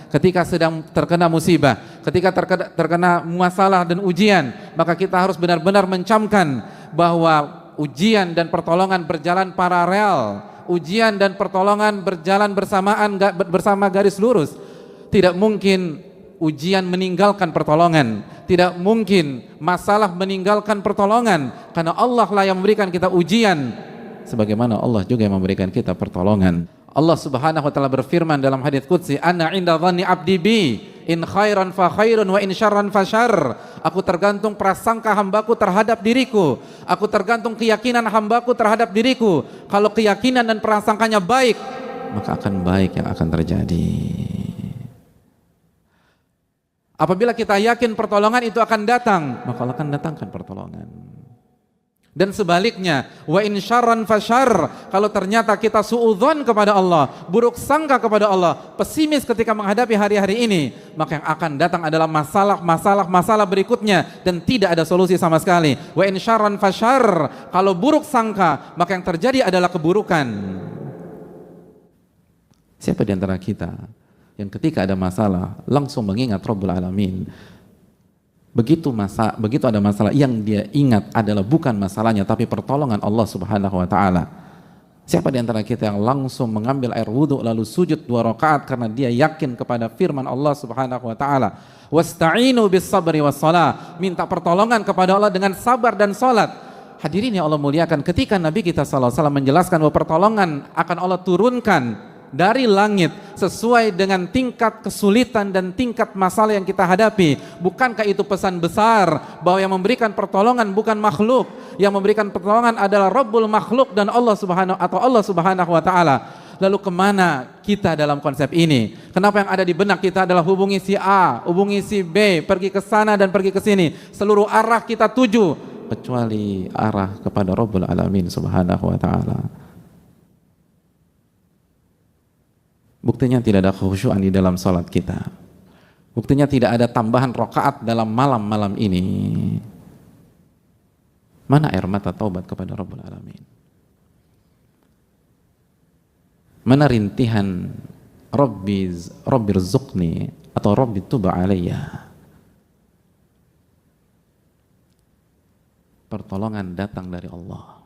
ketika sedang terkena musibah, ketika terkena masalah dan ujian, maka kita harus benar-benar mencamkan bahwa ujian dan pertolongan berjalan paralel, ujian dan pertolongan berjalan bersamaan, bersama garis lurus. Tidak mungkin ujian meninggalkan pertolongan, tidak mungkin masalah meninggalkan pertolongan, karena Allah lah yang memberikan kita ujian, sebagaimana Allah juga yang memberikan kita pertolongan. Allah Subhanahu wa taala berfirman dalam hadits qudsi, "Ana 'inda dhanni 'abdi bi, in khairan fa khairun wa in syarran fa syarr." Aku tergantung prasangka hambaku terhadap diriku. Aku tergantung keyakinan hambaku terhadap diriku. Kalau keyakinan dan prasangkanya baik, maka akan baik yang akan terjadi. Apabila kita yakin pertolongan itu akan datang, maka Allah akan datangkan pertolongan. Dan sebaliknya, wa in syarran fasyarr, kalau ternyata kita suudzon kepada Allah, buruk sangka kepada Allah, pesimis ketika menghadapi hari-hari ini, maka yang akan datang adalah masalah berikutnya dan tidak ada solusi sama sekali. Wa in syarran fasyarr, kalau buruk sangka, maka yang terjadi adalah keburukan. Siapa di antara kita yang ketika ada masalah langsung mengingat Rabbul Alamin? Begitu ada masalah, yang dia ingat adalah bukan masalahnya tapi pertolongan Allah Subhanahu wa taala. Siapa di antara kita yang langsung mengambil air wudhu lalu sujud 2 rakaat karena dia yakin kepada firman Allah Subhanahu wa taala, "Wasta'inu bis sabri was shalah." Minta pertolongan kepada Allah dengan sabar dan salat. Hadirin yang Allah muliakan, ketika Nabi kita sallallahu alaihi wasallam menjelaskan bahwa pertolongan akan Allah turunkan dari langit sesuai dengan tingkat kesulitan dan tingkat masalah yang kita hadapi, bukankah itu pesan besar bahwa yang memberikan pertolongan bukan makhluk, yang memberikan pertolongan adalah Rabbul makhluk dan Allah Subhanahu wa taala. Lalu kemana kita dalam konsep ini? Kenapa yang ada di benak kita adalah hubungi si A, hubungi si B, pergi ke sana dan pergi ke sini, seluruh arah kita tuju kecuali arah kepada Rabbul Alamin Subhanahu wa taala. Buktinya tidak ada khusyuan di dalam salat kita. Buktinya tidak ada tambahan rakaat dalam malam-malam ini. Mana air mata taubat kepada Rabbul Alamin? Mana rintihan Rabbi rzuqni atau Rabbi tuba alayya? Pertolongan datang dari Allah,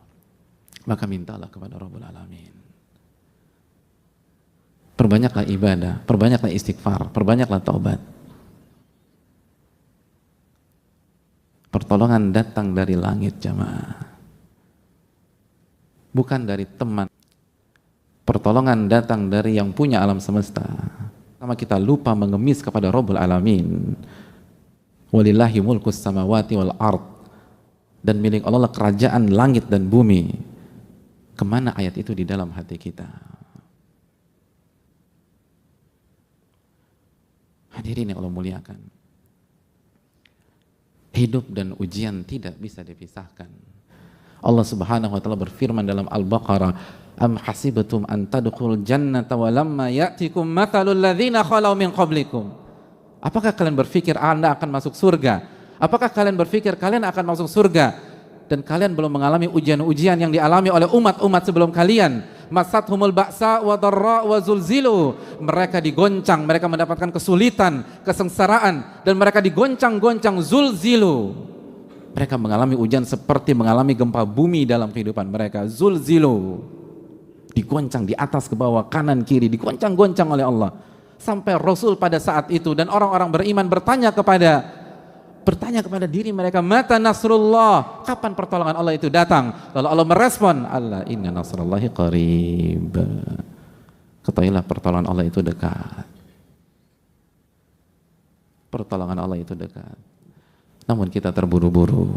maka mintalah kepada Rabbul Alamin. Perbanyaklah ibadah, perbanyaklah istighfar, perbanyaklah taubat. Pertolongan datang dari langit, jamaah, bukan dari teman. Pertolongan datang dari yang punya alam semesta. Sama kita lupa mengemis kepada Rabbul Alamin. Walillahi mulkus samawati wal ard, dan milik Allah kerajaan langit dan bumi. Kemana ayat itu di dalam hati kita? Hadirin yang Allah muliakan, hidup dan ujian tidak bisa dipisahkan. Allah Subhanahu wa taala berfirman dalam Al-Baqarah, "Am hasibatum an tadkhulul jannata wa lamma ya'tikum mathalul ladzina khalau min qablikum." Apakah kalian berpikir Anda akan masuk surga? Apakah kalian berpikir kalian akan masuk surga dan kalian belum mengalami ujian-ujian yang dialami oleh umat-umat sebelum kalian? Masathumul ba'sa wa dharra wa zulzilu. Mereka digoncang, mereka mendapatkan kesulitan, kesengsaraan, dan mereka digoncang-goncang, zulzilu. Mereka mengalami ujian seperti mengalami gempa bumi dalam kehidupan mereka. Zulzilu, digoncang di atas ke bawah, kanan kiri, digoncang-goncang oleh Allah. Sampai Rasul pada saat itu dan orang-orang beriman bertanya kepada diri mereka, mata nasrullah, kapan pertolongan Allah itu datang? Lalu Allah merespon, Allah inna nasrullahi qarib. Ketahuilah pertolongan Allah itu dekat. Pertolongan Allah itu dekat. Namun kita terburu-buru.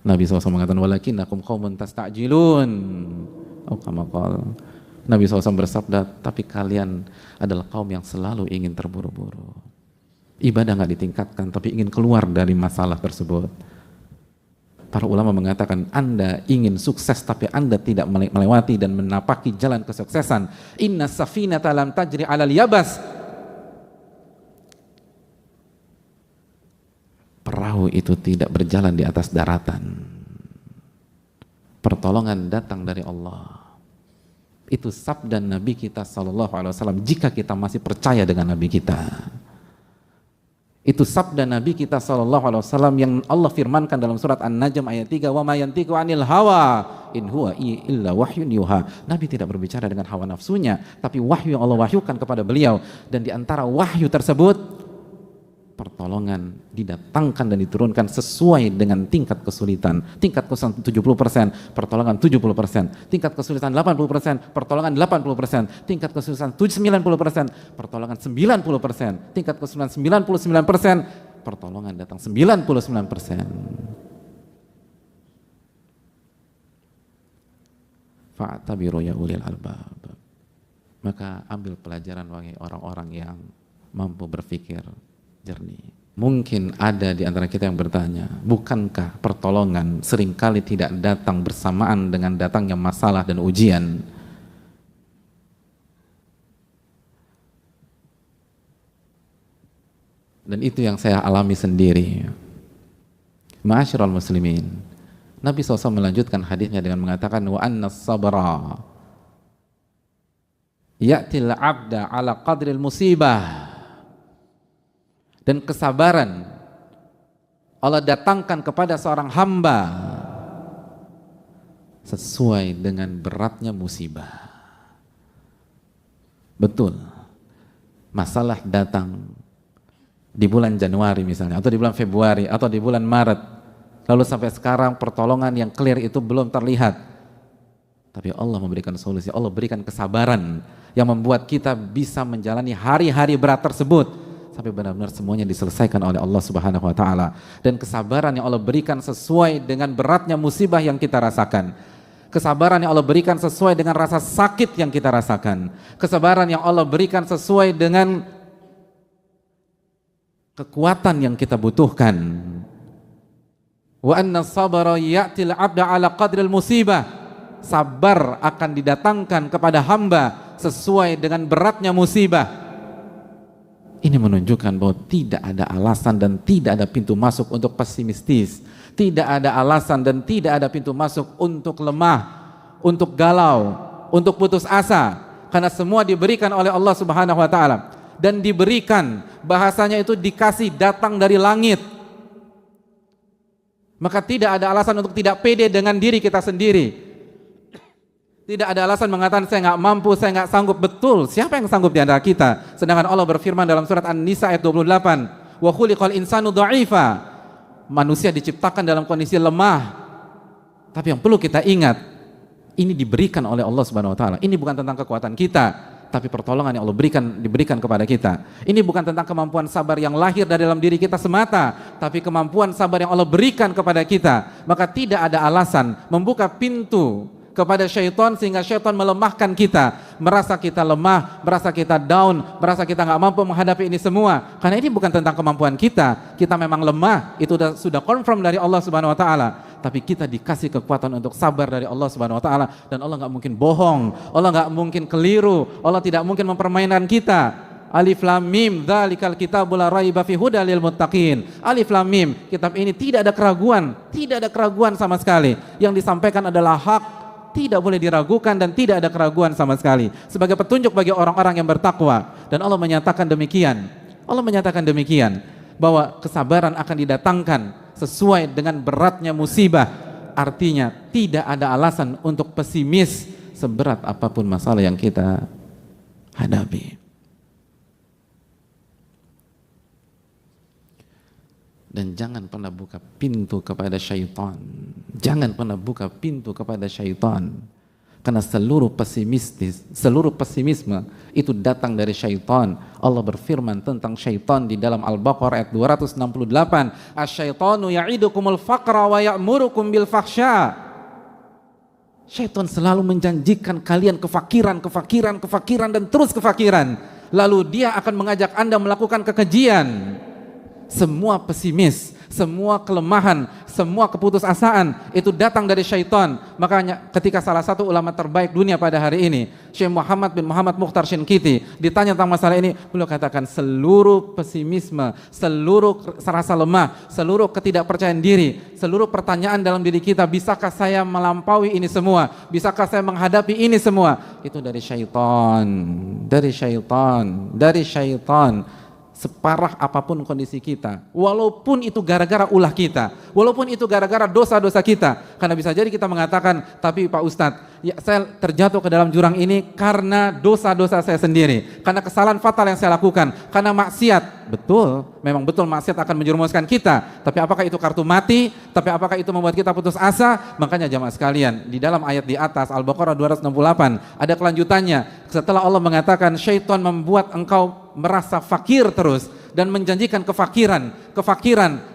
Nabi SAW mengatakan, walakinnakum qaumun tasta'jilun. Nabi SAW bersabda, tapi kalian adalah kaum yang selalu ingin terburu-buru. Ibadah nggak ditingkatkan, tapi ingin keluar dari masalah tersebut. Para ulama mengatakan, Anda ingin sukses, tapi Anda tidak melewati dan menapaki jalan kesuksesan. Inna safinata lam tajri alal yabas. Perahu itu tidak berjalan di atas daratan. Pertolongan datang dari Allah. Itu sabda Nabi kita sallallahu alaihi wasallam jika kita masih percaya dengan Nabi kita. Itu sabda Nabi kita sallallahu alaihi wasallam yang Allah firmankan dalam surat An-Najm ayat 3, "Wa ma yantiqu 'anil hawa in huwa illa wahyun yuha." Nabi tidak berbicara dengan hawa nafsunya, tapi wahyu yang Allah wahyukan kepada beliau, dan di antara wahyu tersebut pertolongan didatangkan dan diturunkan sesuai dengan tingkat kesulitan. Tingkat kesulitan 70%, pertolongan 70%. Tingkat kesulitan 80%, pertolongan 80%. Tingkat kesulitan 90%, pertolongan 90%. Tingkat kesulitan 99%, pertolongan datang 99%. Fa'tabiru ya ulil albab. Maka ambil pelajaran bagi orang-orang yang mampu berpikir jernih. Mungkin ada di antara kita yang bertanya, bukankah pertolongan seringkali tidak datang bersamaan dengan datangnya masalah dan ujian? Dan itu yang saya alami sendiri. Ma'asyiral muslimin, Nabi SAW melanjutkan hadisnya dengan mengatakan, wa anna sabra ya'til abda ala qadril musibah. Dan kesabaran Allah datangkan kepada seorang hamba sesuai dengan beratnya musibah. Betul, masalah datang di bulan Januari misalnya, atau di bulan Februari, atau di bulan Maret, lalu sampai sekarang pertolongan yang clear itu belum terlihat. Tapi Allah memberikan solusi, Allah berikan kesabaran yang membuat kita bisa menjalani hari-hari berat tersebut sampai benar-benar semuanya diselesaikan oleh Allah Subhanahu wa taala. Dan kesabaran yang Allah berikan sesuai dengan beratnya musibah yang kita rasakan. Kesabaran yang Allah berikan sesuai dengan rasa sakit yang kita rasakan. Kesabaran yang Allah berikan sesuai dengan kekuatan yang kita butuhkan. Wa anna sabara ya'til 'abda 'ala qadril musibah. Sabar akan didatangkan kepada hamba sesuai dengan beratnya musibah. Ini menunjukkan bahwa tidak ada alasan dan tidak ada pintu masuk untuk pesimistis. Tidak ada alasan dan tidak ada pintu masuk untuk lemah, untuk galau, untuk putus asa. Karena semua diberikan oleh Allah Subhanahu wa taala. Dan diberikan, bahasanya itu dikasih, datang dari langit. Maka tidak ada alasan untuk tidak pede dengan diri kita sendiri. Tidak ada alasan mengatakan saya nggak mampu, saya nggak sanggup. Betul, siapa yang sanggup di antara kita? Sedangkan Allah berfirman dalam surat An-Nisa ayat 28, wa khuliqal insanu dha'ifa. Manusia diciptakan dalam kondisi lemah. Tapi yang perlu kita ingat, ini diberikan oleh Allah Subhanahu wa taala. Ini bukan tentang kekuatan kita, tapi pertolongan yang Allah diberikan kepada kita. Ini bukan tentang kemampuan sabar yang lahir dari dalam diri kita semata, tapi kemampuan sabar yang Allah berikan kepada kita. Maka tidak ada alasan membuka pintu kepada syaitan sehingga syaitan melemahkan kita, merasa kita lemah, merasa kita down, merasa kita nggak mampu menghadapi ini semua. Karena ini bukan tentang kemampuan kita memang lemah, itu sudah confirm dari Allah Subhanahu wa taala. Tapi kita dikasih kekuatan untuk sabar dari Allah Subhanahu wa taala, dan Allah nggak mungkin bohong, Allah nggak mungkin keliru, Allah tidak mungkin mempermainkan kita. Alif lam mim, dzalikal kitabul la raiba fihi hudal lil muttaqin. Alif lam mim, kitab ini tidak ada keraguan sama sekali. Yang disampaikan adalah hak, tidak boleh diragukan dan tidak ada keraguan sama sekali, sebagai petunjuk bagi orang-orang yang bertakwa. Dan Allah menyatakan demikian, bahwa kesabaran akan didatangkan sesuai dengan beratnya musibah. Artinya tidak ada alasan untuk pesimis seberat apapun masalah yang kita hadapi. Dan jangan pernah buka pintu kepada syaitan. Jangan pernah buka pintu kepada syaitan. Karena seluruh pesimisme itu datang dari syaitan. Allah berfirman tentang syaitan di dalam Al-Baqarah ayat 268. Asyaitanu ya'idukumul faqra wa ya'murukum bil fahsya. Syaitan selalu menjanjikan kalian kefakiran dan terus kefakiran. Lalu dia akan mengajak Anda melakukan kekejian. Semua pesimis, semua kelemahan, semua keputusasaan itu datang dari syaitan. Makanya ketika salah satu ulama terbaik dunia pada hari ini, Syekh Muhammad bin Muhammad Mukhtar Shinkiti, ditanya tentang masalah ini, beliau katakan seluruh pesimisme, seluruh rasa lemah, seluruh ketidakpercayaan diri, seluruh pertanyaan dalam diri kita, bisakah saya melampaui ini semua, bisakah saya menghadapi ini semua, itu dari syaitan, dari syaitan, dari syaitan. Separah apapun kondisi kita, walaupun itu gara-gara ulah kita, walaupun itu gara-gara dosa-dosa kita, karena bisa jadi kita mengatakan, tapi Pak Ustadz, ya, saya terjatuh ke dalam jurang ini karena dosa-dosa saya sendiri, karena kesalahan fatal yang saya lakukan, karena maksiat. Betul, memang betul maksiat akan menjerumuskan kita, tapi apakah itu kartu mati? Tapi apakah itu membuat kita putus asa? Makanya jamaah sekalian, di dalam ayat di atas Al-Baqarah 268 ada kelanjutannya. Setelah Allah mengatakan syaitan membuat engkau merasa fakir terus dan menjanjikan kefakiran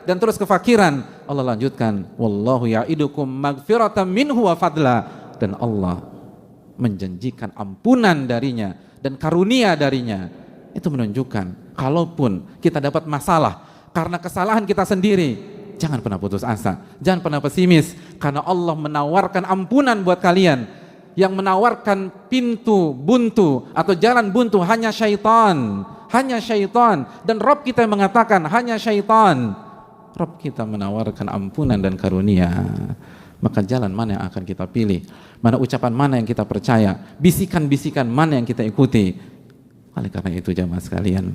dan terus kefakiran, Allah lanjutkan, wallahu ya'idukum magfiratan minhu wa fadla, dan Allah menjanjikan ampunan darinya dan karunia darinya. Itu menunjukkan kalaupun kita dapat masalah karena kesalahan kita sendiri, jangan pernah putus asa, jangan pernah pesimis, karena Allah menawarkan ampunan buat kalian. Yang menawarkan pintu buntu atau jalan buntu hanya syaitan, hanya syaitan. Dan Rabb kita yang mengatakan hanya syaitan. Rabb kita menawarkan ampunan dan karunia. Maka jalan mana yang akan kita pilih? Mana ucapan mana yang kita percaya? Bisikan-bisikan mana yang kita ikuti? Oleh karena itu jamaah sekalian,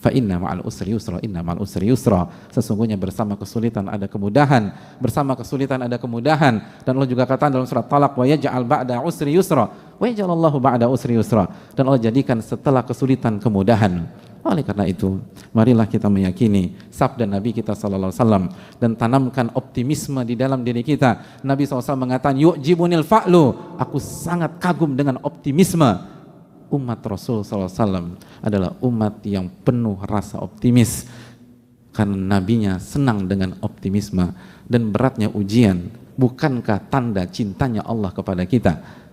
fa inna ma'al usri yusra, inna ma'al usri yusra. Sesungguhnya bersama kesulitan ada kemudahan, bersama kesulitan ada kemudahan. Dan Allah juga katakan dalam surat Talaq, wa yaj'al ba'da usri yusra, wa yaj'alallahu ba'da usri yusra. Dan Allah jadikan setelah kesulitan kemudahan. Oleh karena itu, marilah kita meyakini sabda Nabi kita sallallahu alaihi wasallam dan tanamkan optimisme di dalam diri kita. Nabi SAW mengatakan, yu'jibunil fa'lu, aku sangat kagum dengan optimisme. Umat Rasul SAW adalah umat yang penuh rasa optimis karena nabinya senang dengan optimisme. Dan beratnya ujian bukankah tanda cintanya Allah kepada kita?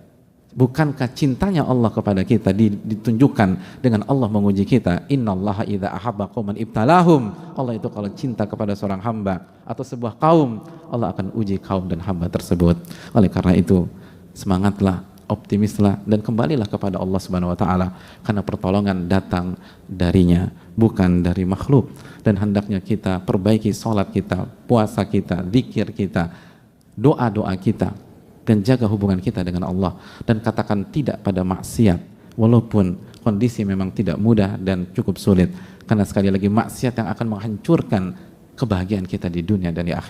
Bukankah cintanya Allah kepada kita ditunjukkan dengan Allah menguji kita? Innallaha idza ahabba qauman ibtalahum. Allah itu kalau cinta kepada seorang hamba atau sebuah kaum, Allah akan uji kaum dan hamba tersebut. Oleh karena itu, semangatlah, optimislah, dan kembalilah kepada Allah Subhanahu wa taala, karena pertolongan datang darinya, bukan dari makhluk. Dan hendaknya kita perbaiki sholat kita, puasa kita, zikir kita, doa-doa kita, dan jaga hubungan kita dengan Allah, dan katakan tidak pada maksiat walaupun kondisi memang tidak mudah dan cukup sulit, karena sekali lagi maksiat yang akan menghancurkan kebahagiaan kita di dunia dan di akhirat.